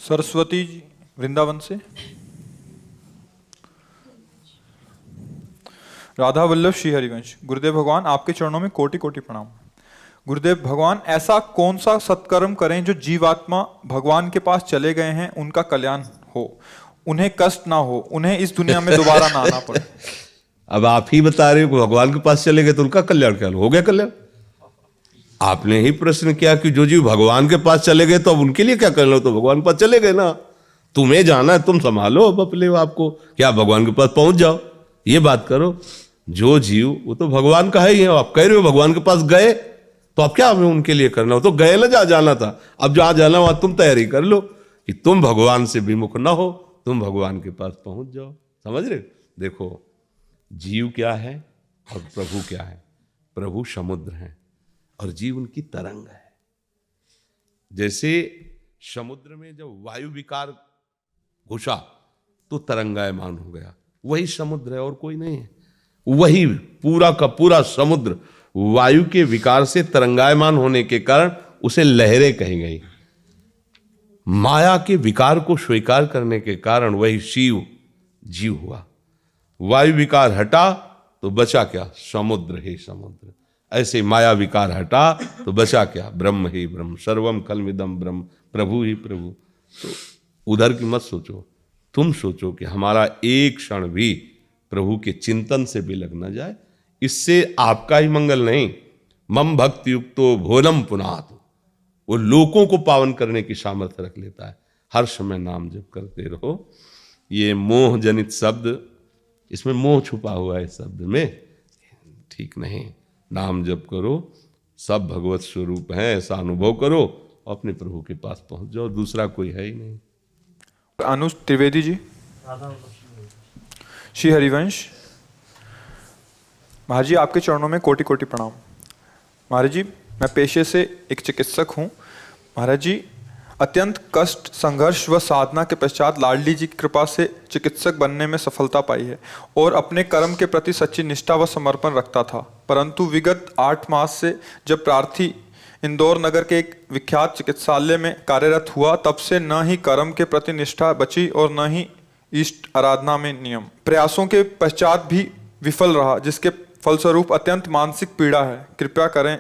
सरस्वती जी वृंदावन से। राधा वल्लभ श्री हरिवंश। गुरुदेव भगवान, आपके चरणों में कोटि कोटि प्रणाम। गुरुदेव भगवान, ऐसा कौन सा सत्कर्म करें जो जीवात्मा भगवान के पास चले गए हैं उनका कल्याण हो, उन्हें कष्ट ना हो, उन्हें इस दुनिया में दोबारा ना आना पड़े? अब आप ही बता रहे हो कि भगवान के पास चले गए तो उनका कल्याण क्या हो गया? कल्याण आपने ही प्रश्न किया कि जो जीव भगवान के पास चले गए तो अब उनके लिए क्या करना हो, तो भगवान के पास चले गए ना। तुम्हें जाना है, तुम संभालो अब अपने आपको, क्या भगवान के पास पहुंच जाओ, ये बात करो। जो जीव वो तो भगवान का है ही है। आप कह रहे हो भगवान के पास गए तो अब क्या हमें उनके लिए करना हो? तो गए ना, जहां जाना था। अब जहां जाना वहां तुम तैयारी कर लो कि तुम भगवान से विमुख ना हो, तुम भगवान के पास पहुंच जाओ। समझ रहे? देखो, जीव क्या है और प्रभु क्या है। प्रभु समुद्र है और जीव उनकी तरंग है। जैसे समुद्र में जब वायु विकार घुसा तो तरंगायमान हो गया, वही समुद्र है और कोई नहीं है। वही पूरा का पूरा समुद्र वायु के विकार से तरंगायमान होने के कारण उसे लहरें कही गई। माया के विकार को स्वीकार करने के कारण वही शिव जीव हुआ। वायु विकार हटा तो बचा क्या? समुद्र ही समुद्र। ऐसे माया विकार हटा तो बचा क्या? ब्रह्म ही ब्रह्म। सर्वम खल्विदम ब्रह्म, प्रभु ही प्रभु। तो उधर की मत सोचो, तुम सोचो कि हमारा एक क्षण भी प्रभु के चिंतन से भी लग न जाए। इससे आपका ही मंगल नहीं, मम भक्ति युक्तो भोलम पुनात्, वो लोगों को पावन करने की सामर्थ्य रख लेता है। हर समय नाम जप करते रहो। ये मोह जनित शब्द, इसमें मोह छुपा हुआ है इस शब्द में, ठीक नहीं। नाम जप करो, सब भगवत स्वरूप है ऐसा अनुभव करो, अपने प्रभु के पास पहुंच जाओ। दूसरा कोई है ही नहीं। अनुज त्रिवेदी जी, श्री हरिवंश। महाराज जी, आपके चरणों में कोटि कोटि प्रणाम। महाराज जी, मैं पेशे से एक चिकित्सक हूँ। महाराज जी, अत्यंत कष्ट, संघर्ष व साधना के पश्चात लाडली जी की कृपा से चिकित्सक बनने में सफलता पाई है और अपने कर्म के प्रति सच्ची निष्ठा व समर्पण रखता था। परंतु विगत 8 मास से जब प्रार्थी इंदौर नगर के एक विख्यात चिकित्सालय में कार्यरत हुआ, तब से न ही कर्म के प्रति निष्ठा बची और न ही इष्ट आराधना में नियम। प्रयासों के पश्चात भी विफल रहा, जिसके फलस्वरूप अत्यंत मानसिक पीड़ा है। कृपया करें,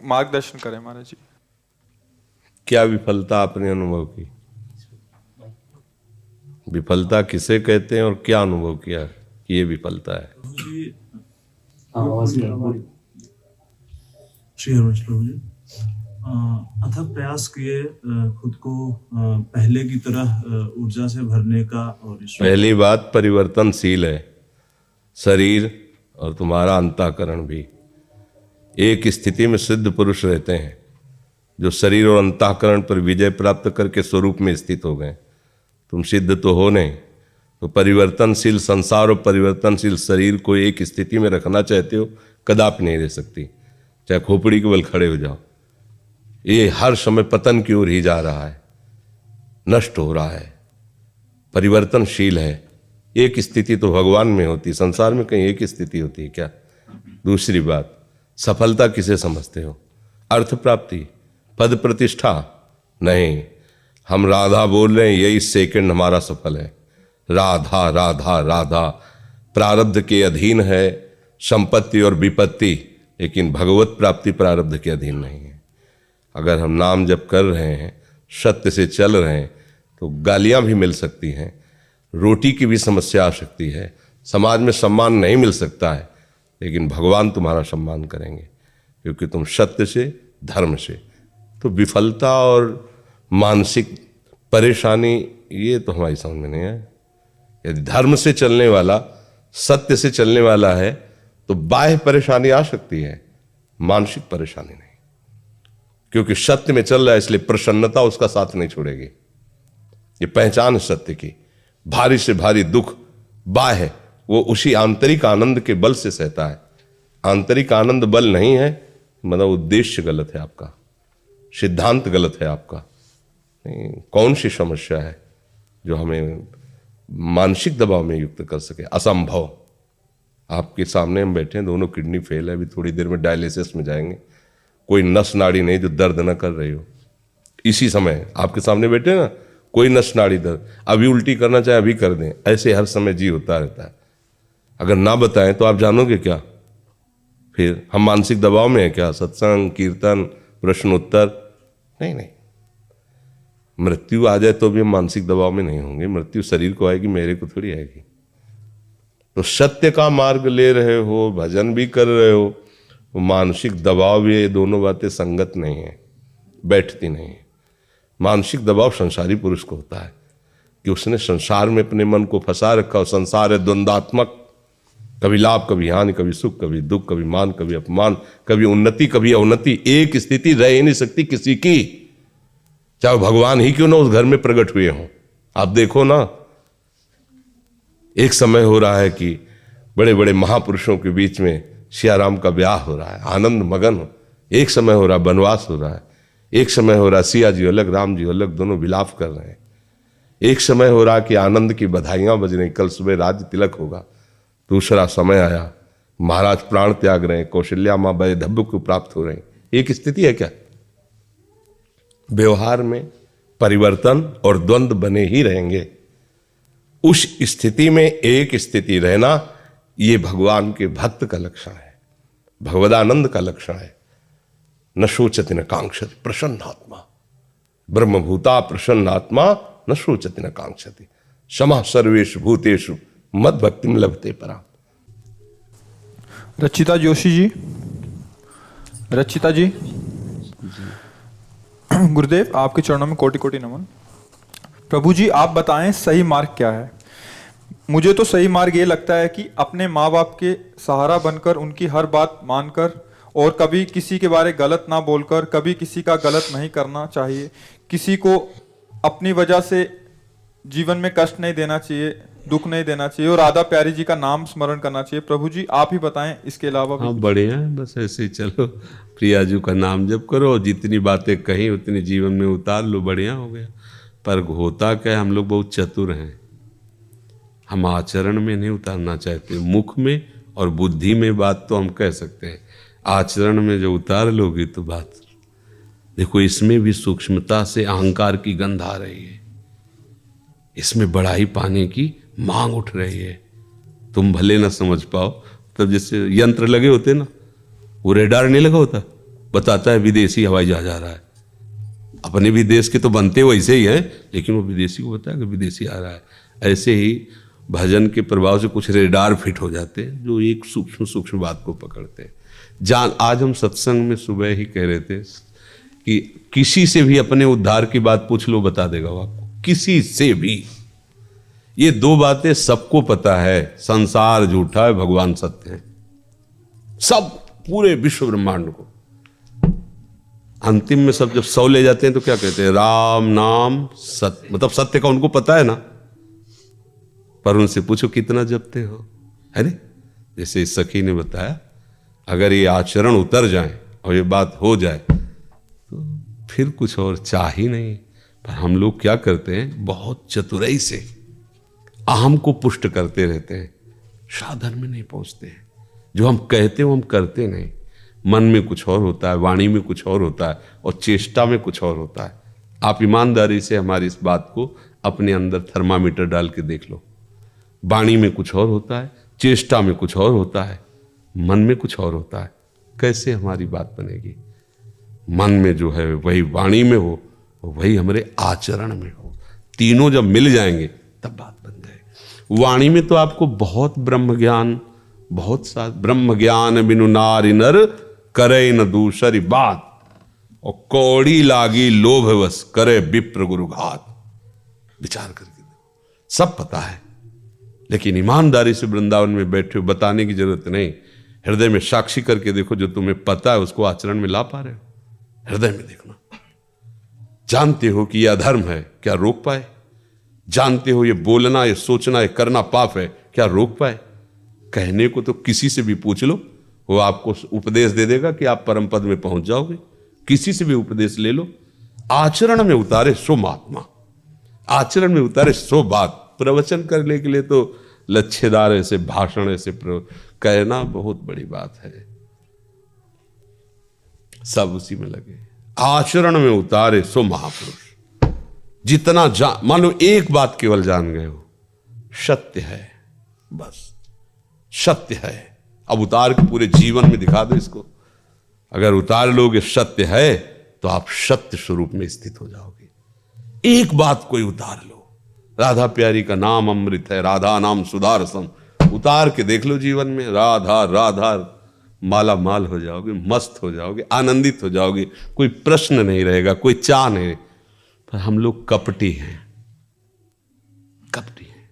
मार्गदर्शन करें महाराज जी। क्या विफलता आपने अनुभव की? विफलता किसे कहते हैं और क्या अनुभव किया कि ये विफलता है? श्री हरिवंश प्रभु जी, अथक प्रयास किए खुद को पहले की तरह ऊर्जा से भरने का। और पहली बात, परिवर्तनशील है शरीर और तुम्हारा अंतःकरण भी। एक स्थिति में सिद्ध पुरुष रहते हैं जो शरीर और अंतःकरण पर विजय प्राप्त करके स्वरूप में स्थित हो गए। तुम सिद्ध तो हो नहीं, तो परिवर्तनशील संसार और परिवर्तनशील शरीर को एक स्थिति में रखना चाहते हो, कदापि नहीं रह सकती। चाहे खोपड़ी के बल खड़े हो जाओ, ये हर समय पतन की ओर ही जा रहा है, नष्ट हो रहा है। परिवर्तनशील है। एक स्थिति तो भगवान में होती, संसार में कहीं एक स्थिति होती है क्या? दूसरी बात, सफलता किसे समझते हो? अर्थ प्राप्ति, पद प्रतिष्ठा? नहीं, हम राधा बोल रहे हैं, यही सेकंड हमारा सफल है। राधा राधा राधा प्रारब्ध के अधीन है संपत्ति और विपत्ति, लेकिन भगवत प्राप्ति प्रारब्ध के अधीन नहीं है। अगर हम नाम जप कर रहे हैं, सत्य से चल रहे हैं, तो गालियां भी मिल सकती हैं, रोटी की भी समस्या आ सकती है, समाज में सम्मान नहीं मिल सकता है, लेकिन भगवान तुम्हारा सम्मान करेंगे क्योंकि तुम सत्य से, धर्म से। तो विफलता और मानसिक परेशानी ये तो हमारी समझ में नहीं है। यदि धर्म से चलने वाला, सत्य से चलने वाला है तो बाह्य परेशानी आ सकती है, मानसिक परेशानी नहीं, क्योंकि सत्य में चल रहा है, इसलिए प्रसन्नता उसका साथ नहीं छोड़ेगी। ये पहचान है सत्य की। भारी से भारी दुख बाह्य, वो उसी आंतरिक आनंद के बल से सहता है। आंतरिक आनंद बल नहीं है, मतलब उद्देश्य गलत है आपका, सिद्धांत गलत है आपका। नहीं, कौन सी समस्या है जो हमें मानसिक दबाव में युक्त कर सके? असंभव। आपके सामने हम बैठे हैं, दोनों किडनी फेल है, अभी थोड़ी देर में डायलिसिस में जाएंगे। कोई नस नाड़ी नहीं जो दर्द न कर रही हो। इसी समय आपके सामने बैठे ना, कोई नस नाड़ी दर्द, अभी उल्टी करना चाहे अभी कर दें, ऐसे हर समय जी होता रहता है। अगर ना बताएं तो आप जानोगे क्या? फिर हम मानसिक दबाव में हैं क्या? सत्संग, कीर्तन, प्रश्नोत्तर, नहीं। मृत्यु आ जाए तो भी हम मानसिक दबाव में नहीं होंगे। मृत्यु शरीर को आएगी, मेरे को थोड़ी आएगी। तो सत्य का मार्ग ले रहे हो, भजन भी कर रहे हो, मानसिक दबाव भी, ये दोनों बातें संगत नहीं है, बैठती नहीं है। मानसिक दबाव संसारी पुरुष को होता है कि उसने संसार में अपने मन को फंसा रखा हो। संसार है द्वंद्वात्मक, कभी लाभ कभी हानि, कभी सुख कभी दुख, कभी मान कभी अपमान, कभी उन्नति कभी अवनति। एक स्थिति रह ही नहीं सकती किसी की, चाहे भगवान ही क्यों ना उस घर में प्रकट हुए हों। आप देखो ना, एक समय हो रहा है कि बड़े बड़े महापुरुषों के बीच में सियाराम का ब्याह हो रहा है, आनंद मगन हो। एक समय हो रहा है वनवास हो रहा है, एक समय हो रहा है सिया जी अलग राम जी अलग, दोनों विलाप कर रहे हैं। एक समय हो रहा है कि आनंद की बधाइयां बज रही, कल सुबह राज्य तिलक होगा। दूसरा समय आया, महाराज प्राण त्याग रहे हैं, कौशल्या माँ वैधव्य को प्राप्त हो रहे हैं। एक स्थिति है क्या? व्यवहार में परिवर्तन और द्वंद्व बने ही रहेंगे। उस स्थिति में एक स्थिति रहना, ये भगवान के भक्त का लक्षण है, भगवदानंद का लक्षण है। न शोचति न कांक्षति प्रसन्नात्मा, ब्रह्मभूता प्रसन्नात्मा न शोचति न कांक्षति, समः सर्वेषु भूतेषु मद भक्तिम लभते पराम। रचिता जोशी जी, रचिता जी, गुरुदेव आपके चरणों में कोटि कोटि नमन। प्रभु जी आप बताएं सही मार्ग क्या है? मुझे तो सही मार्ग ये लगता है कि अपने माँ बाप के सहारा बनकर उनकी हर बात मानकर और कभी किसी के बारे गलत ना बोलकर, कभी किसी का गलत नहीं करना चाहिए, किसी को अपनी वजह से जीवन में कष्ट नहीं देना चाहिए, दुख नहीं देना चाहिए, और राधा प्यारी जी का नाम स्मरण करना चाहिए। प्रभु जी आप ही बताएं इसके अलावा भी। हाँ बढ़िया है, बस ऐसे ही चलो, प्रिया जी का नाम जप करो, जितनी बातें कही उतनी जीवन में उतार लो, बढ़िया हो गया। पर होता क्या है, हम लोग बहुत चतुर हैं, हम आचरण में नहीं उतारना चाहते। मुख में और बुद्धि में बात तो हम कह सकते हैं, आचरण में जो उतार लोगे तो बात देखो, इसमें भी सूक्ष्मता से अहंकार की गंध आ रही है, इसमें बढ़ाई पाने की मांग उठ रही है। तुम भले ना समझ पाओ, तब जैसे यंत्र लगे होते ना, वो रेडार नहीं लगा होता, बताता है विदेशी हवाई जहाज आ रहा है। अपने भी देश के तो बनते वैसे ही हैं, लेकिन वो विदेशी को बताया कि विदेशी आ रहा है। ऐसे ही भजन के प्रभाव से कुछ रेडार फिट हो जाते हैं जो एक सूक्ष्म सूक्ष्म बात को पकड़ते हैं। आज हम सत्संग में सुबह ही कह रहे थे कि किसी से भी अपने उद्धार की बात पूछ लो, बता देगा वो आपको, किसी से भी। ये दो बातें सबको पता है, संसार झूठा है, भगवान सत्य है, सब पूरे विश्व ब्रह्मांड को। अंतिम में सब जब 100 ले जाते हैं तो क्या कहते हैं? राम नाम सत्य, मतलब सत्य का उनको पता है ना, पर उनसे पूछो कितना जपते हो, है ना? जैसे इस सखी ने बताया, अगर ये आचरण उतर जाए और ये बात हो जाए तो फिर कुछ और चाह ही नहीं। पर हम लोग क्या करते हैं, बहुत चतुराई से अहम को पुष्ट करते रहते हैं, साधन में नहीं पहुंचते हैं। जो हम कहते हैं वो हम करते नहीं, मन में कुछ और होता है, वाणी में कुछ और होता है, और चेष्टा में कुछ और होता है। आप ईमानदारी से हमारी इस बात को अपने अंदर थर्मामीटर डाल के देख लो। वाणी में कुछ और होता है, चेष्टा में कुछ और होता है, मन में कुछ और होता है। कैसे हमारी बात बनेगी? मन में जो है वही वाणी में हो, वही हमारे आचरण में हो। तीनों जब मिल जाएंगे तब बात बन जाएगी। वाणी में तो आपको बहुत ब्रह्म ज्ञान, बहुत सा ब्रह्म ज्ञान बिनु नारि नर करे न दूसरी बात, और कौड़ी लागी लोभवश करे विप्र गुरु घात। विचार करके देखो, सब पता है, लेकिन ईमानदारी से वृंदावन में बैठे हो, बताने की जरूरत नहीं। हृदय में साक्षी करके देखो, जो तुम्हें पता है उसको आचरण में ला पा रहे हो? हृदय में देखना। जानते हो कि यह अधर्म है, क्या रोक पाए? जानते हो ये बोलना, ये सोचना, ये करना पाप है, क्या रोक पाए? कहने को तो किसी से भी पूछ लो, वो आपको उपदेश दे देगा कि आप परम पद में पहुंच जाओगे। किसी से भी उपदेश ले लो, आचरण में उतारे सो महात्मा, आचरण में उतारे सो बात। प्रवचन करने के लिए तो लच्छेदार ऐसे भाषण, ऐसे कहना बहुत बड़ी बात है, सब उसी में लगे। आचरण में उतारे सो महापुरुष। जितना मान लो एक बात केवल जान गए हो, सत्य है, बस सत्य है। अब उतार के पूरे जीवन में दिखा दो इसको। अगर उतार लोगे सत्य है तो आप सत्य स्वरूप में स्थित हो जाओगे। एक बात कोई उतार लो, राधा प्यारी का नाम अमृत है, राधा नाम सुधारसम, उतार के देख लो जीवन में, राधा राधा, माला माल हो जाओगे, मस्त हो जाओगे, आनंदित हो जाओगे, कोई प्रश्न नहीं रहेगा, कोई चाह नहीं। पर हम लोग कपटी हैं, कपटी हैं,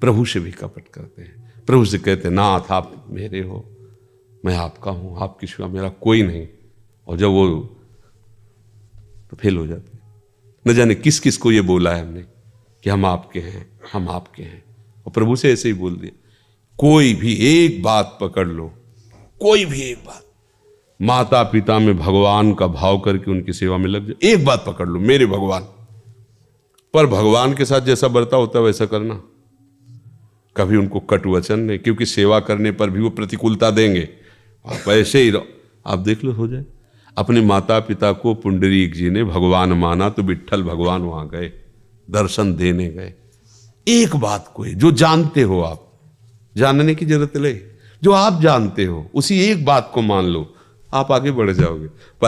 प्रभु से भी कपट करते हैं। प्रभु से कहते हैं नाथ आप मेरे हो, मैं आपका हूं, आपके सिवा मेरा कोई नहीं। और जब वो तो फेल हो जाते हैं। न जाने किस किस को ये बोला है हमने कि हम आपके हैं, हम आपके हैं, और प्रभु से ऐसे ही बोल दिया। कोई भी एक बात पकड़ लो, कोई भी एक बात, माता पिता में भगवान का भाव करके उनकी सेवा में लग जाओ। एक बात पकड़ लो, मेरे भगवान, पर भगवान के साथ जैसा बर्ताव होता है वैसा करना। कभी उनको कट वचन नहीं, क्योंकि सेवा करने पर भी वो प्रतिकूलता देंगे। आप ऐसे ही रहो, आप देख लो, हो जाए। अपने माता पिता को पुंडरीक जी ने भगवान माना तो विट्ठल भगवान वहां गए, दर्शन देने गए। एक बात कोई जो जानते हो, आप जानने की जरूरत नहीं, जो आप जानते हो उसी एक बात को मान लो, आप आगे बढ़ जाओगे। पर